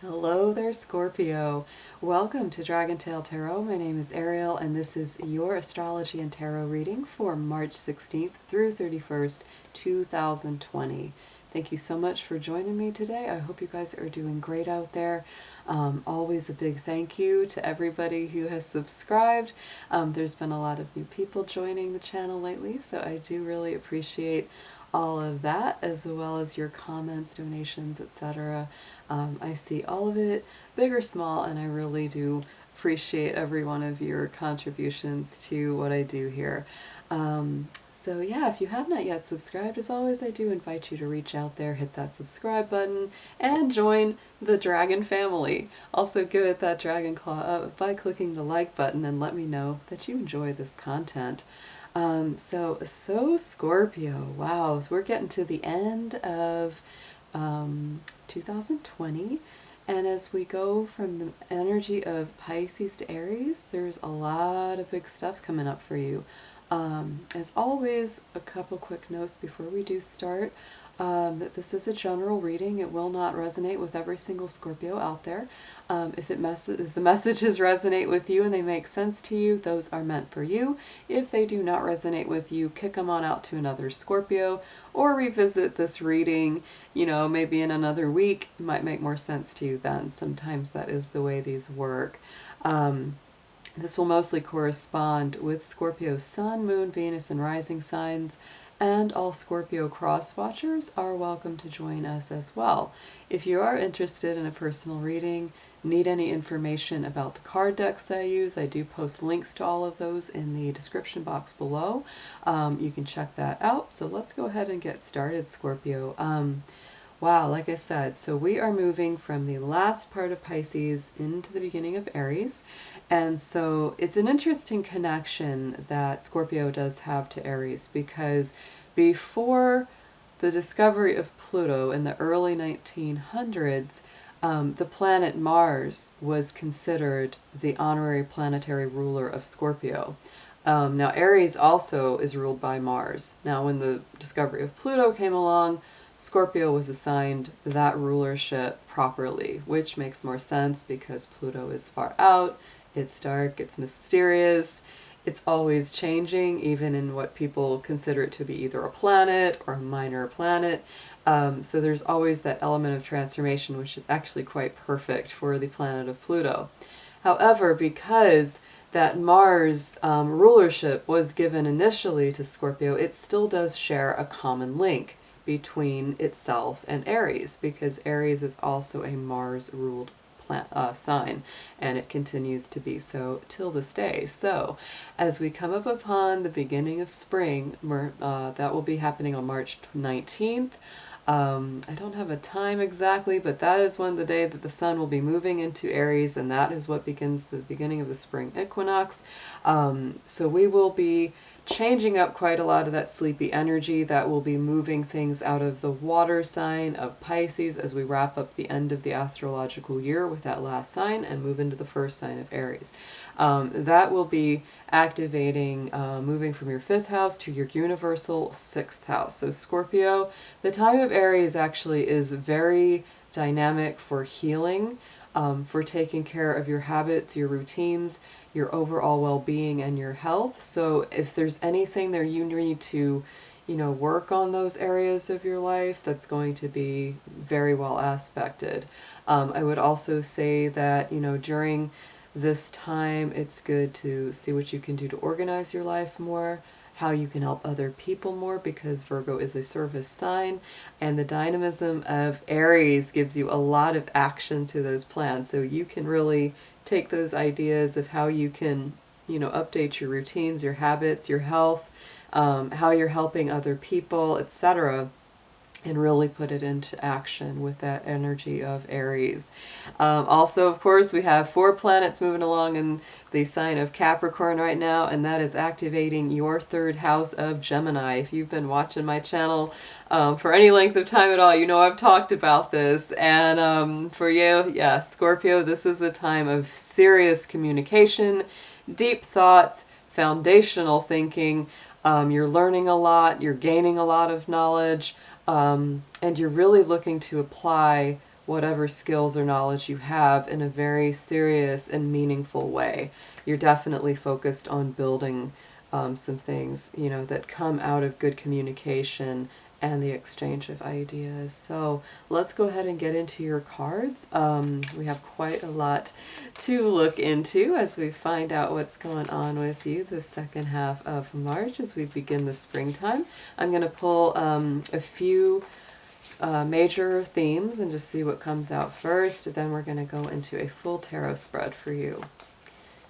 Hello there, Scorpio. Welcome to DragonTaleTarot. My name is Ariel, and this is your astrology and tarot reading for March 16th through 31st, 2020. Thank you so much for joining me today. I hope you guys are doing great out there. Always a big thank you to everybody who has subscribed. There's been a lot of new people joining the channel lately, so I do really appreciate all of that, as well as your comments, donations, etc. I see all of it, big or small, and I really do appreciate every one of your contributions to what I do here. So yeah, if you have not yet subscribed, as always, I do invite you to reach out there, hit that subscribe button, and join the Dragon family. Also give it that dragon claw up by clicking the like button and let me know that you enjoy this content. So Scorpio, wow, so we're getting to the end of 2020, and as we go from the energy of Pisces to Aries, there's a lot of big stuff coming up for you. As always, a couple quick notes before we do start. That this is a general reading. It will not resonate with every single Scorpio out there. If the messages resonate with you and they make sense to you, those are meant for you. If they do not resonate with you, kick them on out to another Scorpio or revisit this reading, maybe in another week. It might make more sense to you then. Sometimes that is the way these work. This will mostly correspond with Scorpio Sun, Moon, Venus, and rising signs, and all Scorpio cross watchers are welcome to join us as well. If you are interested in a personal reading, need any information about the card decks I use, I do post links to all of those in the description box below. You can check that out. So let's go ahead and get started, Scorpio. Wow, like I said, so we are moving from the last part of Pisces into the beginning of Aries. And so it's an interesting connection that Scorpio does have to Aries, because before the discovery of Pluto in the early 1900s, the planet Mars was considered the honorary planetary ruler of Scorpio. Now, Aries also is ruled by Mars. Now, when the discovery of Pluto came along, Scorpio was assigned that rulership properly, which makes more sense because Pluto is far out, it's dark, it's mysterious, it's always changing, even in what people consider it to be either a planet or a minor planet. So there's always that element of transformation, which is actually quite perfect for the planet of Pluto. However, because that Mars rulership was given initially to Scorpio, it still does share a common link between itself and Aries, because Aries is also a Mars-ruled sign, and it continues to be so till this day. So as we come up upon the beginning of spring, that will be happening on March 19th. I don't have a time exactly, but that is when the day that the sun will be moving into Aries, and that is what begins the beginning of the spring equinox. So we will be changing up quite a lot of that sleepy energy that will be moving things out of the water sign of Pisces as we wrap up the end of the astrological year with that last sign and move into the first sign of Aries. That will be activating, moving from your 5th house to your universal 6th house. So Scorpio, the time of Aries actually is very dynamic for healing, for taking care of your habits, your routines, your overall well-being, and your health. So if there's anything there you need to, work on those areas of your life, that's going to be very well aspected. I would also say that, during this time, it's good to see what you can do to organize your life more, how you can help other people more, because Virgo is a service sign, and the dynamism of Aries gives you a lot of action to those plans. So you can really take those ideas of how you can, update your routines, your habits, your health, how you're helping other people, etc., and really put it into action with that energy of Aries. Also, of course, we have 4 planets moving along in the sign of Capricorn right now, and that is activating your 3rd house of Gemini. If you've been watching my channel for any length of time at all, I've talked about this. And for you, yeah, Scorpio, this is a time of serious communication, deep thoughts, foundational thinking. You're learning a lot, you're gaining a lot of knowledge, and you're really looking to apply whatever skills or knowledge you have in a very serious and meaningful way. You're definitely focused on building some things, you know, that come out of good communication and the exchange of ideas. So let's go ahead and get into your cards. We have quite a lot to look into as we find out what's going on with you the second half of March as we begin the springtime. I'm going to pull a few major themes and just see what comes out first. Then we're going to go into a full tarot spread for you.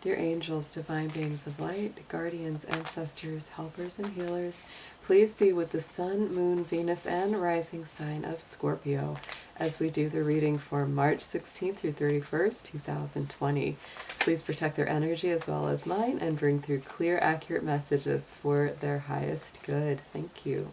Dear angels, divine beings of light, guardians, ancestors, helpers, and healers, please be with the sun, moon, Venus, and rising sign of Scorpio as we do the reading for March 16th through 31st, 2020. Please protect their energy as well as mine and bring through clear, accurate messages for their highest good. Thank you.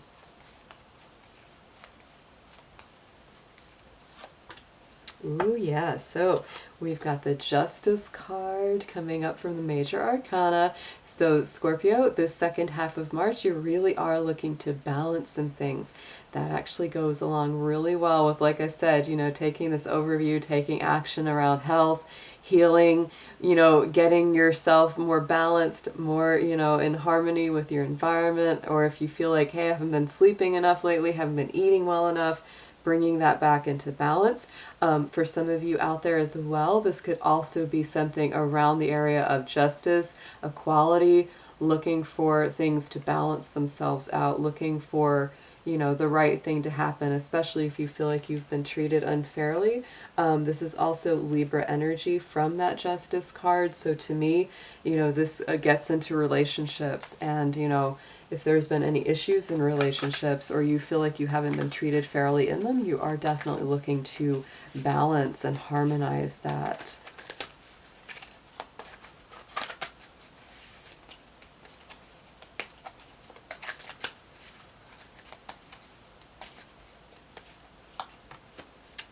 Ooh, yeah. So we've got the Justice card coming up from the Major Arcana. So Scorpio, this second half of March, you really are looking to balance some things. That actually goes along really well with, like I said, you know, taking this overview, taking action around health, healing, you know, getting yourself more balanced, more, you know, in harmony with your environment. Or if you feel like, hey, I haven't been sleeping enough lately, haven't been eating well enough, bringing that back into balance. For some of you out there as well, this could also be something around the area of justice, equality, looking for things to balance themselves out, looking for, you know, the right thing to happen, especially if you feel like you've been treated unfairly. This is also Libra energy from that Justice card. So to me, you know, this gets into relationships, and, you know, if there's been any issues in relationships or you feel like you haven't been treated fairly in them, you are definitely looking to balance and harmonize that.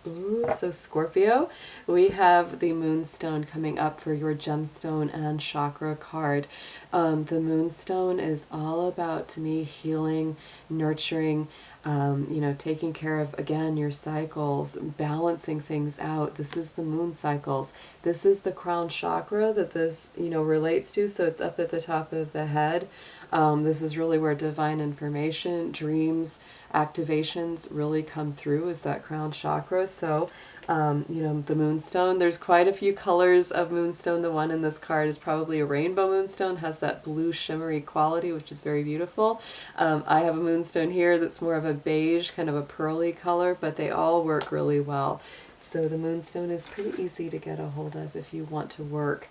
Ooh, so Scorpio, we have the Moonstone coming up for your Gemstone and Chakra card. The Moonstone is all about, to me, healing, nurturing, you know, taking care of, again, your cycles, balancing things out. This is the moon cycles. This is the crown chakra that this, you know, relates to. So it's up at the top of the head. This is really where divine information, dreams, activations really come through, is that crown chakra. So, you know, the Moonstone, there's quite a few colors of Moonstone. The one in this card is probably a rainbow Moonstone, has that blue shimmery quality, which is very beautiful. I have a Moonstone here that's more of a beige, kind of a pearly color, but they all work really well. So the Moonstone is pretty easy to get a hold of if you want to work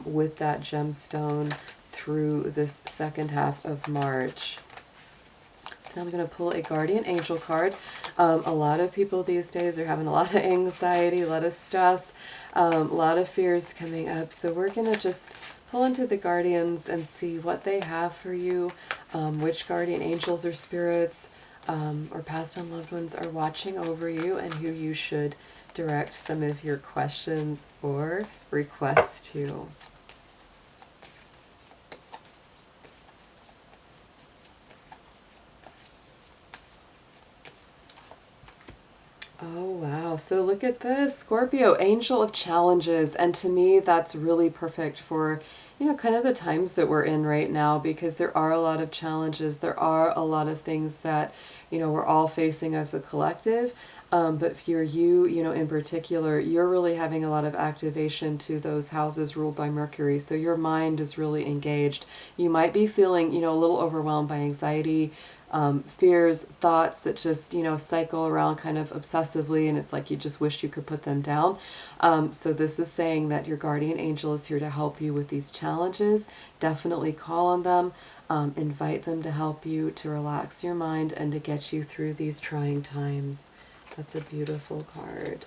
with that gemstone through this second half of March. So I'm going to pull a Guardian Angel card. A lot of people these days are having a lot of anxiety, a lot of stress, a lot of fears coming up. So we're going to just pull into the Guardians and see what they have for you, which Guardian Angels or Spirits or past on loved ones are watching over you, and who you should direct some of your questions or requests to. Oh, wow. So look at this, Scorpio, Angel of Challenges. And to me, that's really perfect for, you know, kind of the times that we're in right now, because there are a lot of challenges. There are a lot of things that, you know, we're all facing as a collective. But for you, you know, in particular, you're really having a lot of activation to those houses ruled by Mercury. So your mind is really engaged. You might be feeling, you know, a little overwhelmed by anxiety, fears, thoughts that just, you know, cycle around kind of obsessively, and it's like you just wish you could put them down. So this is saying that your guardian angel is here to help you with these challenges. Definitely call on them, invite them to help you, to relax your mind and to get you through these trying times. That's a beautiful card.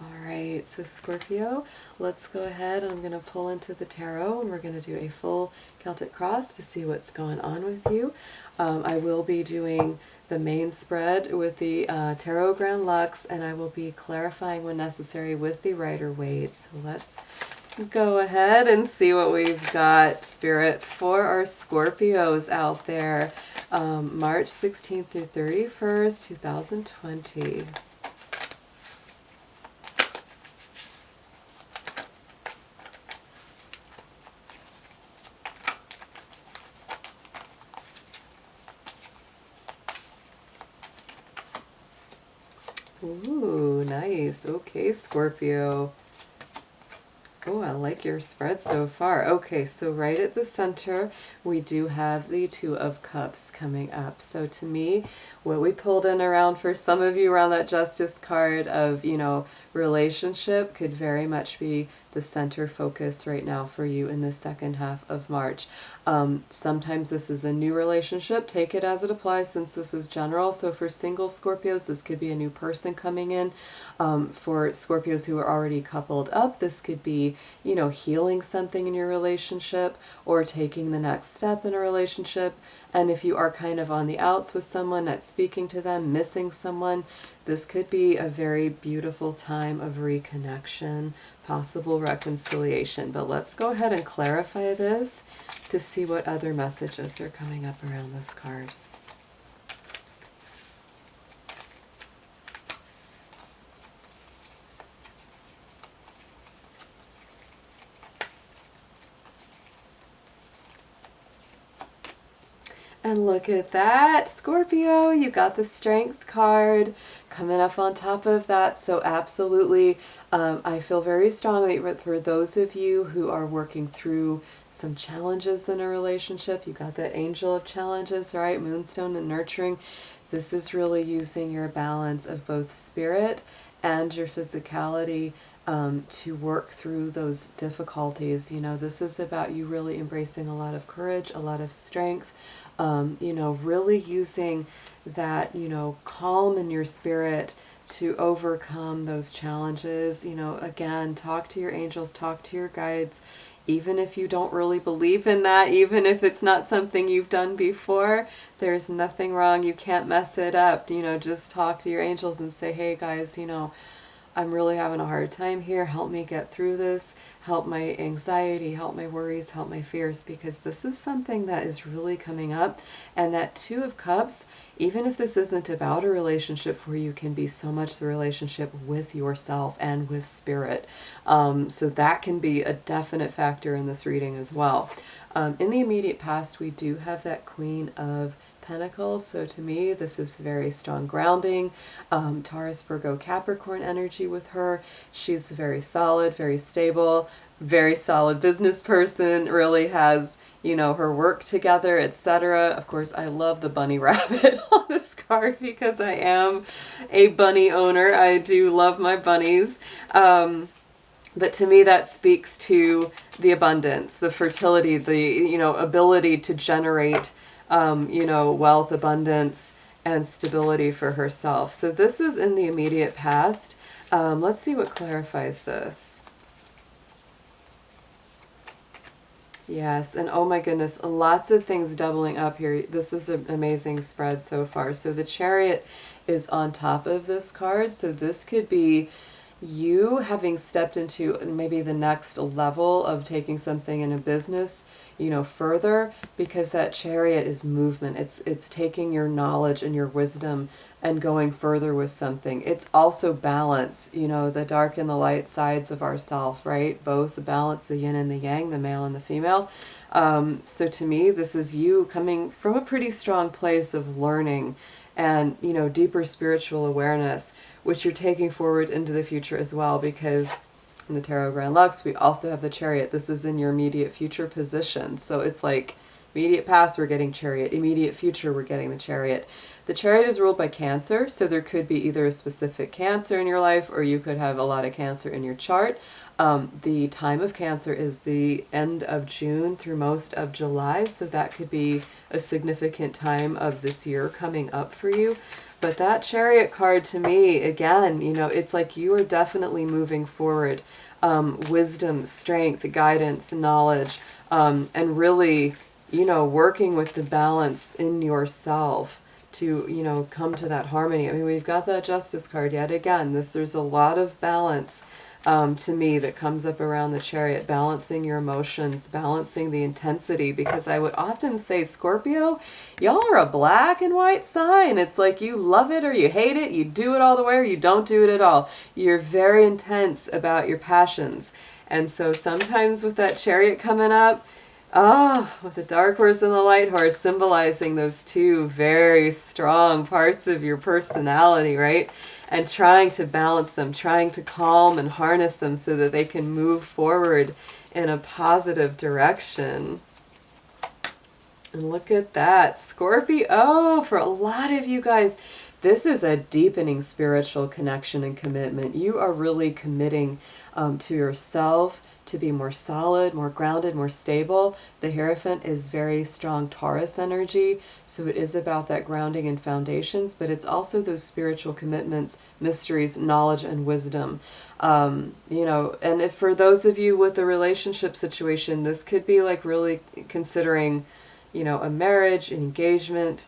All right, so Scorpio, let's go ahead. I'm going to pull into the tarot, and we're going to do a full Celtic cross to see what's going on with you. I will be doing the main spread with the Tarot Grand Lux, and I will be clarifying when necessary with the Rider-Waite. So let's go ahead and see what we've got, Spirit, for our Scorpios out there. March 16th through 31st, 2020. Ooh, nice. Okay, Scorpio. Oh, I like your spread so far. Okay, so right at the center, we do have the Two of Cups coming up. So to me, what we pulled in around for some of you around that Justice card of, relationship could very much be the center focus right now for you in the second half of March. Sometimes this is a new relationship. Take it as it applies since this is general. So for single Scorpios, this could be a new person coming in. For Scorpios who are already coupled up, this could be, healing something in your relationship or taking the next step in a relationship. And if you are kind of on the outs with someone, not speaking to them, missing someone, this could be a very beautiful time of reconnection, possible reconciliation. But let's go ahead and clarify this to see what other messages are coming up around this card. And look at that, Scorpio, you got the Strength card coming up on top of that. So absolutely, I feel very strongly for those of you who are working through some challenges in a relationship. You got that Angel of Challenges, right? Moonstone and nurturing. This is really using your balance of both spirit and your physicality to work through those difficulties. This is about you really embracing a lot of courage, a lot of strength, really using that, calm in your spirit to overcome those challenges. Again, talk to your angels, talk to your guides, even if you don't really believe in that, even if it's not something you've done before, there's nothing wrong. You can't mess it up. Just talk to your angels and say, hey guys, I'm really having a hard time here. Help me get through this. Help my anxiety, help my worries, help my fears, because this is something that is really coming up. And that Two of Cups, even if this isn't about a relationship for you, can be so much the relationship with yourself and with spirit. So that can be a definite factor in this reading as well. In the immediate past, we do have that Queen of Pentacles. So to me, this is very strong grounding. Taurus, Virgo, Capricorn energy with her. She's very solid, very stable, very solid business person, really has, her work together, etc. Of course, I love the bunny rabbit on this card because I am a bunny owner. I do love my bunnies. But to me, that speaks to the abundance, the fertility, the, ability to generate wealth, abundance, and stability for herself. So this is in the immediate past. Let's see what clarifies this. Yes, and oh my goodness, lots of things doubling up here. This is an amazing spread so far. So the Chariot is on top of this card. So this could be you having stepped into maybe the next level of taking something in a business, further, because that Chariot is movement. It's taking your knowledge and your wisdom and going further with something. It's also balance, the dark and the light sides of ourself, right? Both the balance, the yin and the yang, the male and the female. So to me, this is you coming from a pretty strong place of learning and, deeper spiritual awareness, which you're taking forward into the future as well, because in the Tarot Grand Lux, we also have the Chariot. This is in your immediate future position. So it's like immediate past, we're getting Chariot. Immediate future, we're getting the Chariot. The Chariot is ruled by Cancer, so there could be either a specific Cancer in your life, or you could have a lot of Cancer in your chart. The time of Cancer is the end of June through most of July, so that could be a significant time of this year coming up for you. But that Chariot card to me, again, it's like you are definitely moving forward. Wisdom, strength, guidance, knowledge, and really, working with the balance in yourself to, come to that harmony. I mean, we've got that Justice card yet again. There's a lot of balance to me that comes up around the Chariot, balancing your emotions, balancing the intensity, because I would often say, Scorpio, y'all are a black and white sign. It's like you love it or you hate it, you do it all the way or you don't do it at all. You're very intense about your passions. And so sometimes with that Chariot coming up, with the dark horse and the light horse symbolizing those two very strong parts of your personality, right? and trying to balance them, trying to calm and harness them so that they can move forward in a positive direction. And look at that, Scorpio. Oh, for a lot of you guys, this is a deepening spiritual connection and commitment. You are really committing to yourself, to be more solid, more grounded, more stable. The Hierophant is very strong Taurus energy, so it is about that grounding and foundations, but it's also those spiritual commitments, mysteries, knowledge, and wisdom. You know, and if for those of you with a relationship situation, this could be like really considering, you know, a marriage, an engagement,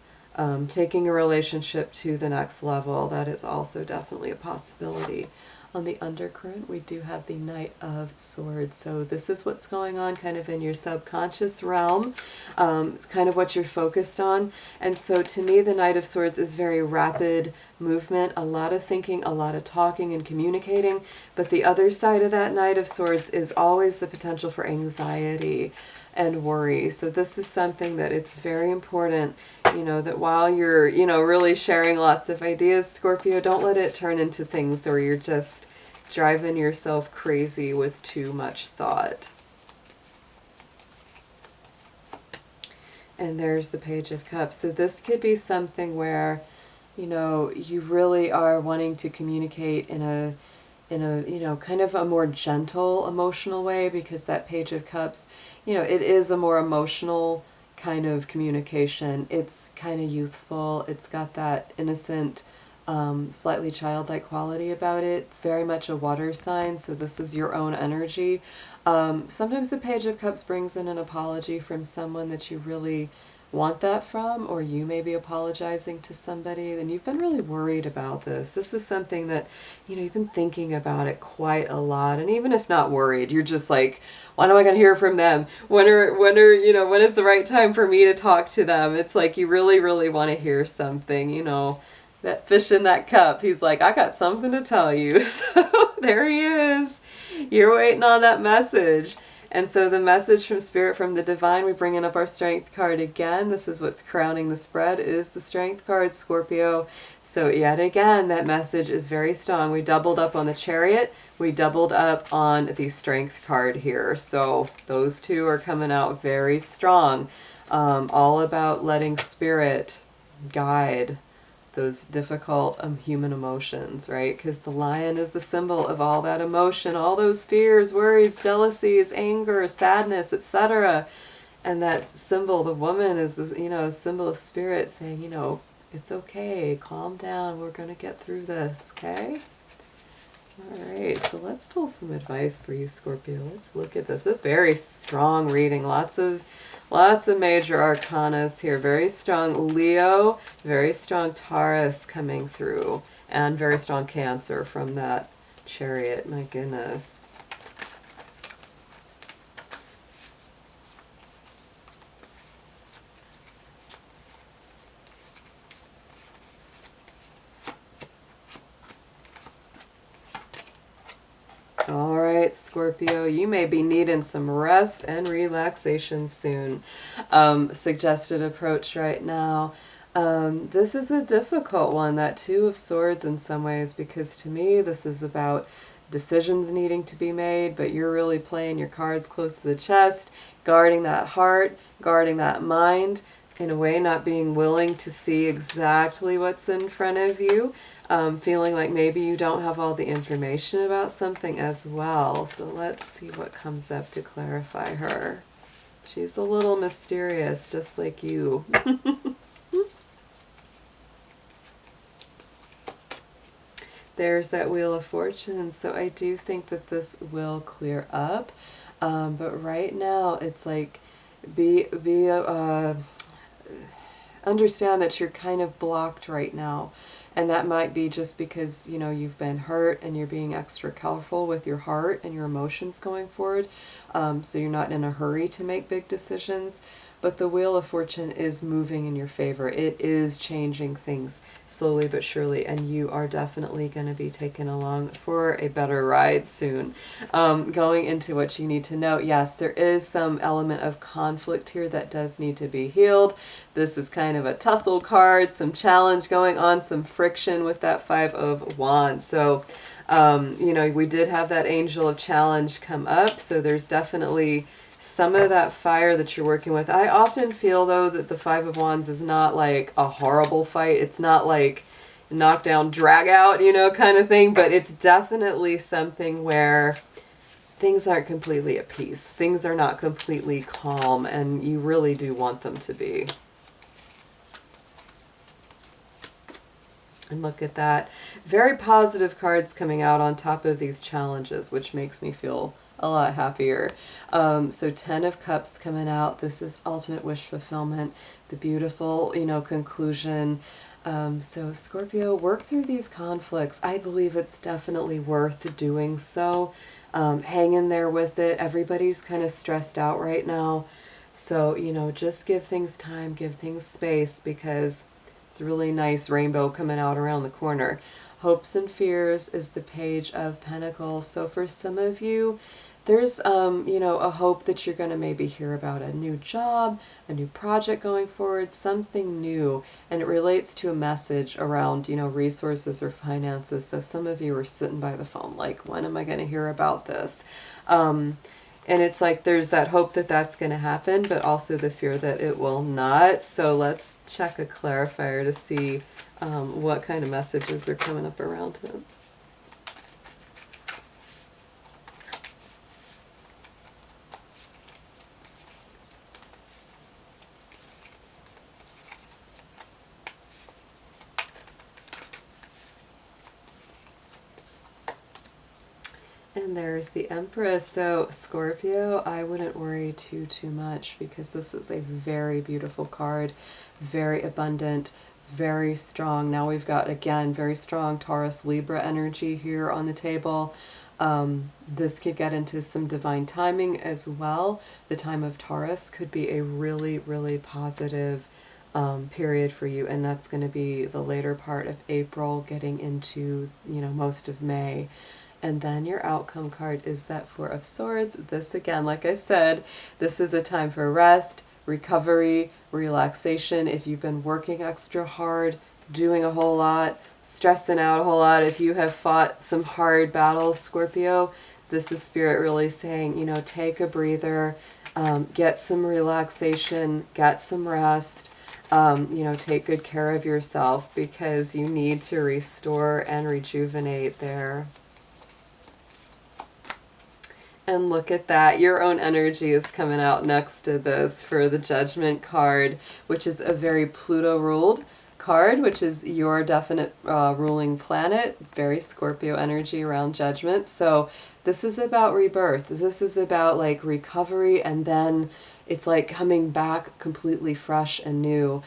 taking a relationship to the next level. That is also definitely a possibility. On the undercurrent, we do have the Knight of Swords. So this is what's going on kind of in your subconscious realm. It's kind of what you're focused on. And so to me, the Knight of Swords is very rapid movement, a lot of thinking, a lot of talking and communicating. But the other side of that Knight of Swords is always the potential for anxiety and worry. So this is something that it's very important, you know, that while you're, you know, really sharing lots of ideas, Scorpio, don't let it turn into things where you're just driving yourself crazy with too much thought. And there's the Page of Cups. So this could be something where, you know, you really are wanting to communicate in a, you know, kind of a more gentle emotional way, because that Page of Cups, you know, it is a more emotional kind of communication. It's kind of youthful. It's got that innocent, slightly childlike quality about it. Very much a water sign, so this is your own energy. Sometimes the Page of Cups brings in an apology from someone that you really want that from, or you may be apologizing to somebody and you've been really worried about this. This is something that, you know, you've been thinking about it quite a lot, and even if not worried, you're just like, when am I going to hear from them? When is the right time for me to talk to them? It's like you really, really want to hear something, you know, that fish in that cup. He's like, I got something to tell you. So there he is. You're waiting on that message. And so the message from Spirit, from the Divine, we bring in up our Strength card again. This is what's crowning the spread, is the Strength card, Scorpio. So yet again, that message is very strong. We doubled up on the Chariot. We doubled up on the Strength card here. So those two are coming out very strong. All about letting Spirit guide those difficult human emotions, right? Because the lion is the symbol of all that emotion, all those fears, worries, jealousies, anger, sadness, etc. And that symbol, the woman, is the, you know, symbol of Spirit saying, you know, it's okay, calm down, we're going to get through this, okay? All right, so let's pull some advice for you, Scorpio. Let's look at this. A very strong reading, lots of major arcanas here. Very strong Leo, very strong Taurus coming through, and very strong Cancer from that Chariot. My goodness. All right, Scorpio, you may be needing some rest and relaxation soon. Suggested approach right now. This is a difficult one, that Two of Swords in some ways, because to me this is about decisions needing to be made, but you're really playing your cards close to the chest, guarding that heart, guarding that mind, in a way not being willing to see exactly what's in front of you. Feeling like maybe you don't have all the information about something as well. So let's see what comes up to clarify her. She's a little mysterious, just like you. There's that Wheel of Fortune. So I do think that this will clear up. But right now, it's like, understand that you're kind of blocked right now. And that might be just because, you know, you've been hurt and you're being extra careful with your heart and your emotions going forward. So you're not in a hurry to make big decisions. but the Wheel of Fortune is moving in your favor. It is changing things slowly but surely, and you are definitely going to be taken along for a better ride soon. Going into what you need to know, yes, there is some element of conflict here that does need to be healed. This is kind of a tussle card, some challenge going on, some friction with that Five of Wands. So, you know, we did have that Angel of Challenge come up, so there's definitely some of that fire that you're working with. I often feel, though, that the Five of Wands is not like a horrible fight. It's not like knock down, drag out, you know, kind of thing, but it's definitely something where things aren't completely at peace. Things are not completely calm, and you really do want them to be. And look at that. Very positive cards coming out on top of these challenges, which makes me feel a lot happier. So 10 of Cups coming out. This is ultimate wish fulfillment, the beautiful, you know, conclusion. So Scorpio, work through these conflicts. I believe it's definitely worth doing so. Hang in there with it. Everybody's kind of stressed out right now. So, you know, just give things time, give things space, because it's a really nice rainbow coming out around the corner. Hopes and fears is the Page of Pentacles. So for some of you, there's, you know, a hope that you're going to maybe hear about a new job, a new project going forward, something new. And it relates to a message around, you know, resources or finances. So some of you are sitting by the phone like, when am I going to hear about this? And it's like there's that hope that that's going to happen, but also the fear that it will not. So let's check a clarifier to see what kind of messages are coming up around him. And there's the Empress. So Scorpio, I wouldn't worry too much, because this is a very beautiful card, very abundant, very strong. Now we've got, again, very strong Taurus Libra energy here on the table. This could get into some divine timing as well. The time of Taurus could be a really, really positive period for you, and that's going to be the later part of April, getting into, you know, most of May. And then your outcome card is that Four of Swords. This, again, like I said, this is a time for rest, recovery, relaxation. If you've been working extra hard, doing a whole lot, stressing out a whole lot, if you have fought some hard battles, Scorpio, this is Spirit really saying, you know, take a breather, get some relaxation, get some rest, you know, take good care of yourself, because you need to restore and rejuvenate there. And look at that, your own energy is coming out next to this for the Judgment card, which is a very Pluto-ruled card, which is your definite ruling planet. Very Scorpio energy around Judgment. So this is about rebirth. This is about like recovery, and then it's like coming back completely fresh and new.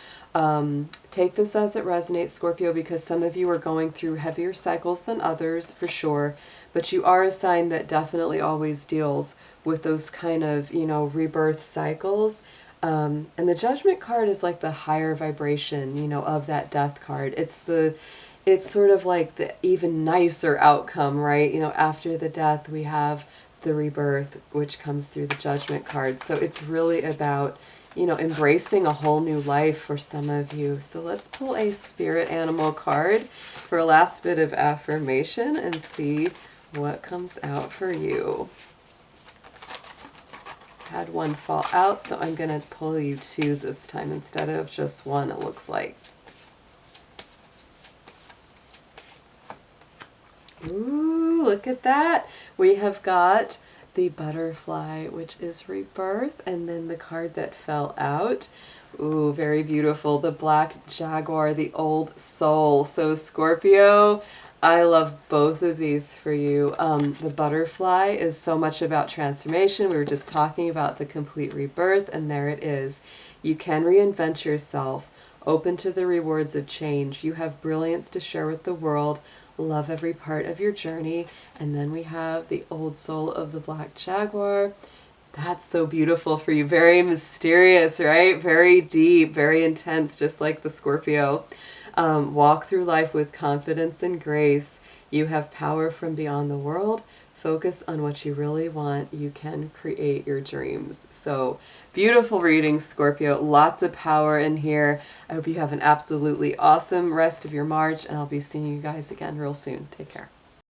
Take this as it resonates, Scorpio, because some of you are going through heavier cycles than others, for sure. But you are a sign that definitely always deals with those kind of, you know, rebirth cycles. And the Judgment card is like the higher vibration, you know, of that Death card. It's sort of like the even nicer outcome, right? You know, after the death, we have the rebirth, which comes through the Judgment card. So it's really about, you know, embracing a whole new life for some of you. So let's pull a spirit animal card for a last bit of affirmation and see what comes out for you. Had one fall out, so I'm going to pull you two this time instead of just one, it looks like. Ooh, look at that. We have got the butterfly, which is rebirth, and then the card that fell out. Ooh, very beautiful. The black jaguar, the old soul. So Scorpio, I love both of these for you. The butterfly is so much about transformation. We were just talking about the complete rebirth, and there it is. You can reinvent yourself, open to the rewards of change. You have brilliance to share with the world. Love every part of your journey. And then we have the old soul of the black jaguar. That's so beautiful for you. Very mysterious, right? Very deep, very intense, just like the Scorpio. Walk through life with confidence and grace. You have power from beyond the world. Focus on what you really want. You can create your dreams. So beautiful reading, Scorpio. Lots of power in here. I hope you have an absolutely awesome rest of your March, and I'll be seeing you guys again real soon. Take care.